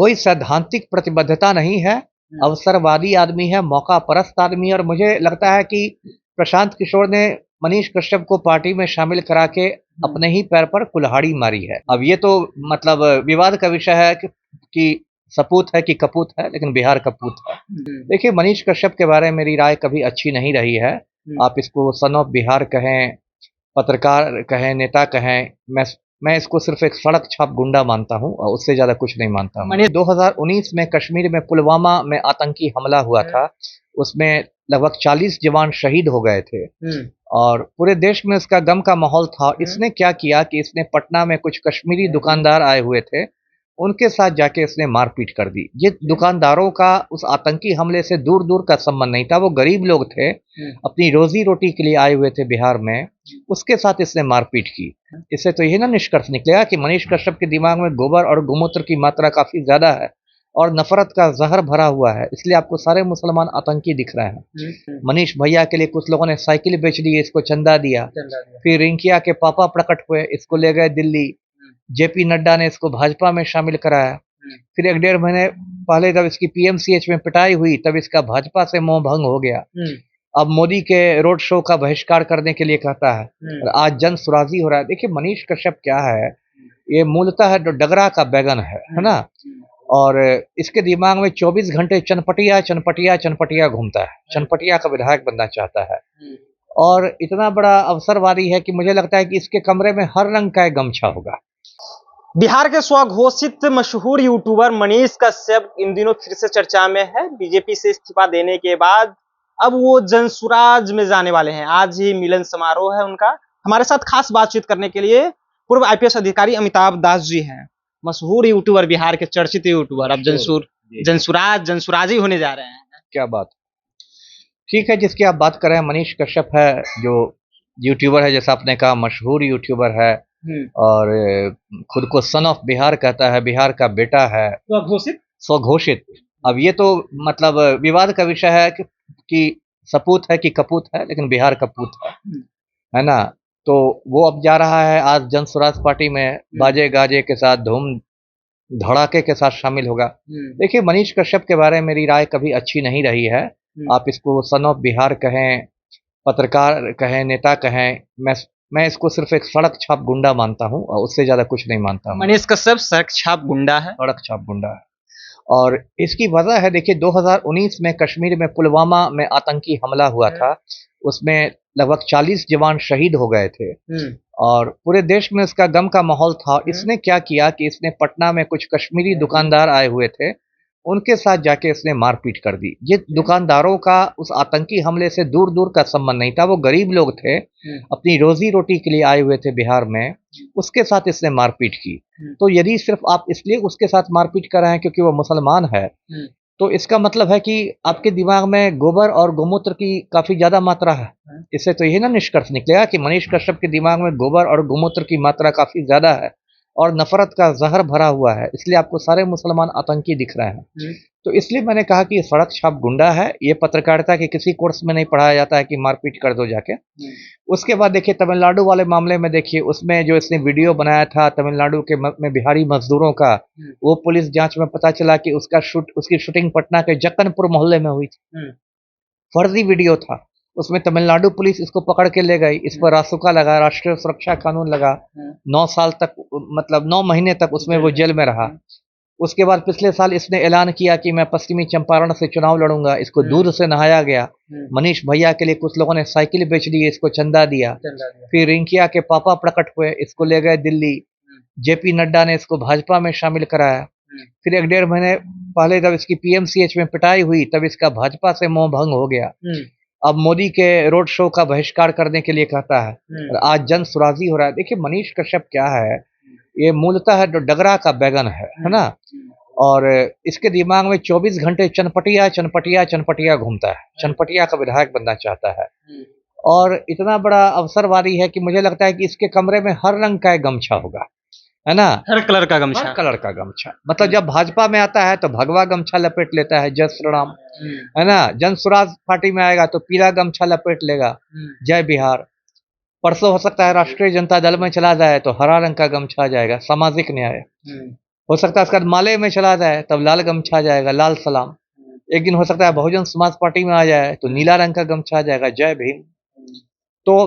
कोई सैद्धांतिक प्रतिबद्धता नहीं है, अवसरवादी आदमी है, मौका परस्त आदमी है। और मुझे लगता है कि प्रशांत किशोर ने मनीष कश्यप को पार्टी में शामिल करा के अपने ही पैर पर कुल्हाड़ी मारी है। अब ये तो मतलब विवाद का विषय है कि सपूत है कि कपूत है, लेकिन बिहार कपूत है। देखिए, मनीष कश्यप के बारे में मेरी राय कभी अच्छी नहीं रही है। आप इसको सन ऑफ बिहार कहें, पत्रकार कहें, नेता कहें, मैं इसको सिर्फ एक सड़क छाप गुंडा मानता हूं और उससे ज्यादा कुछ नहीं मानता हूं। 2019 में कश्मीर में पुलवामा में आतंकी हमला हुआ था, उसमें लगभग 40 जवान शहीद हो गए थे और पूरे देश में उसका गम का माहौल था। इसने क्या किया कि इसने पटना में कुछ कश्मीरी दुकानदार आए हुए थे, उनके साथ जाके इसने मारपीट कर दी। ये दुकानदारों का उस आतंकी हमले से दूर दूर का संबंध नहीं था, वो गरीब लोग थे, अपनी रोजी रोटी के लिए आए हुए थे बिहार में, उसके साथ इसने मारपीट की। इससे तो यही ना निष्कर्ष निकलेगा कि मनीष कश्यप के दिमाग में गोबर और गोमूत्र की मात्रा काफी ज्यादा है और नफरत का जहर भरा हुआ है, इसलिए आपको सारे मुसलमान आतंकी दिख रहे हैं। मनीष भैया के लिए कुछ लोगों ने साइकिल बेच दी, इसको चंदा दिया। फिर रिंकिया के पापा प्रकट हुए, इसको ले गए दिल्ली। जेपी नड्डा ने इसको भाजपा में शामिल कराया। फिर 1-1.5 महीने पहले जब इसकी पीएमसीएच में पिटाई हुई, तब इसका भाजपा से मोह भंग हो गया। अब मोदी के रोड शो का बहिष्कार करने के लिए कहता है और आज जन सुराजी हो रहा है। देखिए, मनीष कश्यप क्या है, ये मूलतः डगरा का बैगन है ना। और इसके दिमाग में 24 घंटे चनपटिया चनपटिया चनपटिया घूमता है, चनपटिया का विधायक बनना चाहता है और इतना बड़ा अवसरवादी है कि मुझे लगता है कि इसके कमरे में हर रंग का एक गमछा होगा। बिहार के स्वघोषित मशहूर यूट्यूबर मनीष कश्यप इन दिनों फिर से चर्चा में है। बीजेपी से इस्तीफा देने के बाद अब वो जनसुराज में जाने वाले हैं। आज ही मिलन समारोह है उनका। हमारे साथ खास बातचीत करने के लिए पूर्व आईपीएस अधिकारी अमिताभ दास जी हैं, मशहूर यूट्यूबर, बिहार के चर्चित यूट्यूबर। अब जनसुराज ही होने जा रहे हैं। क्या बात, ठीक है। जिसकी आप बात कर रहे हैं मनीष कश्यप है, जो यूट्यूबर है, जैसा आपने कहा, मशहूर यूट्यूबर है और खुद को सन ऑफ बिहार कहता है, बिहार का बेटा है, स्वघोषित। अब ये तो मतलब विवाद का विषय है कि सपूत है कि कपूत है, लेकिन बिहार कपूत है ना। तो वो अब जा रहा है आज जनसुराज पार्टी में, बाजे गाजे के साथ, धूम धड़ाके के साथ शामिल होगा। देखिए, मनीष कश्यप के बारे में मेरी राय कभी अच्छी नहीं रही है। आप इसको सन ऑफ बिहार कहें, पत्रकार कहें, नेता कहें, मैं इसको सिर्फ एक सड़क छाप गुंडा मानता हूं और उससे ज्यादा कुछ नहीं मानता हूं। मनीष कश्यप सड़क छाप गुंडा है, सड़क छाप गुंडा है। और इसकी वजह है, देखिए, 2019 में कश्मीर में पुलवामा में आतंकी हमला हुआ था, उसमें लगभग 40 जवान शहीद हो गए थे और पूरे देश में उसका गम का माहौल था। इसने क्या किया कि इसने पटना में कुछ कश्मीरी दुकानदार आए हुए थे, उनके साथ जाके इसने मारपीट कर दी। ये दुकानदारों का उस आतंकी हमले से दूर दूर का संबंध नहीं था, वो गरीब लोग थे, अपनी रोजी रोटी के लिए आए हुए थे बिहार में, उसके साथ इसने मारपीट की। तो यदि सिर्फ आप इसलिए उसके साथ मारपीट कर रहे हैं क्योंकि वो मुसलमान है, तो इसका मतलब है कि आपके दिमाग में गोबर और गोमूत्र की काफी ज्यादा मात्रा है। इससे तो यही ना निष्कर्ष निकलेगा कि मनीष कश्यप के दिमाग में गोबर और गोमूत्र की मात्रा काफी ज्यादा है और नफरत का जहर भरा हुआ है, इसलिए आपको सारे मुसलमान आतंकी दिख रहे हैं। तो इसलिए मैंने कहा कि ये सड़क छाप गुंडा है। ये पत्रकारिता के किसी कोर्स में नहीं पढ़ाया जाता है कि मारपीट कर दो जाके। उसके बाद देखिए, तमिलनाडु वाले मामले में देखिए, उसमें जो इसने वीडियो बनाया था तमिलनाडु के में बिहारी मजदूरों का, वो पुलिस जांच में पता चला कि उसकी शूटिंग पटना के जक्कनपुर मोहल्ले में हुई थी। फर्जी वीडियो था। उसमें तमिलनाडु पुलिस इसको पकड़ के ले गई, इस पर रासुका लगा, राष्ट्रीय सुरक्षा कानून लगा। 9 साल तक, मतलब 9 महीने तक उसमें वो जेल में रहा। उसके बाद पिछले साल इसने ऐलान किया कि मैं पश्चिमी चंपारण से चुनाव लड़ूंगा, इसको दूध से नहाया गया। मनीष भैया के लिए कुछ लोगों ने साइकिल बेच दी, इसको चंदा दिया। फिर रिंकिया के पापा प्रकट हुए, इसको ले गए दिल्ली। जेपी नड्डा ने इसको भाजपा में शामिल कराया। फिर 1-1.5 महीने पहले जब इसकी पीएमसीएच में पिटाई हुई, तब इसका भाजपा से मोह भंग हो गया। अब मोदी के रोड शो का बहिष्कार करने के लिए कहता है और आज जन सुराजी हो रहा है। देखिए, मनीष कश्यप क्या है, ये मूलतः डगरा का बैगन है ना। और इसके दिमाग में 24 घंटे चनपटिया चनपटिया चनपटिया घूमता है, चनपटिया का विधायक बनना चाहता है और इतना बड़ा अवसरवादी है कि मुझे लगता है कि इसके कमरे में हर रंग का एक गमछा होगा, है ना। हर कलर का गमछा, हर कलर का गमछा। मतलब जब भाजपा में आता है तो भगवा गमछा लपेट लेता है, जय श्री राम, है ना। जनसुराज पार्टी में आएगा तो पीला गमछा लपेट लेगा, जय बिहार। परसों हो सकता है राष्ट्रीय जनता दल में चला जाए तो हरा रंग का गमछा आ जाएगा, सामाजिक न्याय। हो सकता है उसके बाद माले में चला जाए तब लाल गमछा आ जाएगा, लाल सलाम। एक दिन हो सकता है बहुजन समाज पार्टी में आ जाए तो नीला रंग का गमछा आ जाएगा, जय भीम। तो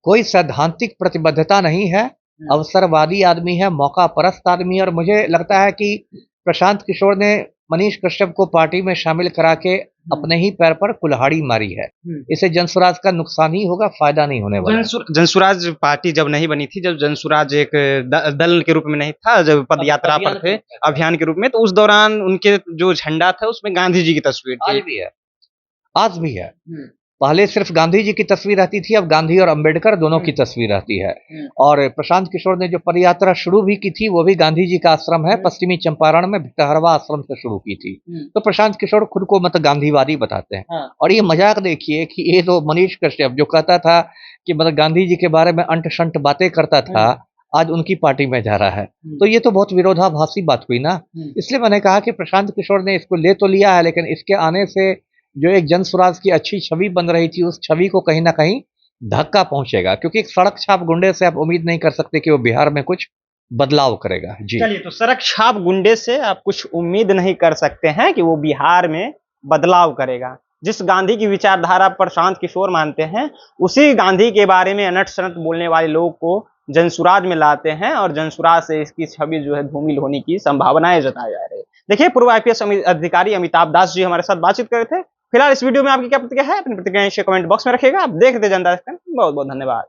कोई सैद्धांतिक प्रतिबद्धता नहीं है, अवसरवादी आदमी है, मौका परस्त आदमी है। और मुझे लगता है कि प्रशांत किशोर ने मनीष कश्यप को पार्टी में शामिल करा के अपने ही पैर पर कुल्हाड़ी मारी है। इससे जनसुराज का नुकसान ही होगा, फायदा नहीं होने वाला। जनसुराज पार्टी जब नहीं बनी थी, जब जनसुराज एक दल के रूप में नहीं था, जब पद यात्रा पर थे, अभियान के रूप में, तो उस दौरान उनके जो झंडा था उसमें गांधी जी की तस्वीर थी। आज भी है, आज भी है। पहले सिर्फ गांधी जी की तस्वीर रहती थी, अब गांधी और अंबेडकर दोनों की तस्वीर रहती है। और प्रशांत किशोर ने जो पदयात्रा शुरू भी की थी वो भी गांधी जी का आश्रम है, पश्चिमी चंपारण में भिटहरवा आश्रम से शुरू की थी। तो प्रशांत किशोर खुद को मतलब गांधीवादी बताते हैं। और ये मजाक देखिए कि ये तो मनीष कश्यप जो कहता था कि मतलब गांधी जी के बारे में अंट शंट बातें करता था, आज उनकी पार्टी में जा रहा है। तो ये तो बहुत विरोधाभासी बात हुई ना। इसलिए मैंने कहा कि प्रशांत किशोर ने इसको ले तो लिया है, लेकिन इसके आने से जो एक जनसुराज की अच्छी छवि बन रही थी, उस छवि को कहीं ना कहीं धक्का पहुंचेगा। क्योंकि एक सड़क छाप गुंडे से आप उम्मीद नहीं कर सकते कि वो बिहार में कुछ बदलाव करेगा। जी चलिए, तो सड़क छाप गुंडे से आप कुछ उम्मीद नहीं कर सकते हैं कि वो बिहार में बदलाव करेगा। जिस गांधी की विचारधारा प्रशांत किशोर मानते हैं, उसी गांधी के बारे में अनट शनट बोलने वाले लोग को जनसुराज में लाते हैं और जनसुराज से इसकी छवि जो है धूमिल होने की संभावनाएं जताई जा रही है। देखिए, पूर्व आईपीएस अधिकारी अमिताभ दास जी हमारे साथ बातचीत कर रहे थे। फिलहाल इस वीडियो में आपकी क्या प्रतिक्रिया है, अपनी प्रतिक्रिया कमेंट बॉक्स में रखिएगा। आप देखते जनता, बहुत बहुत धन्यवाद।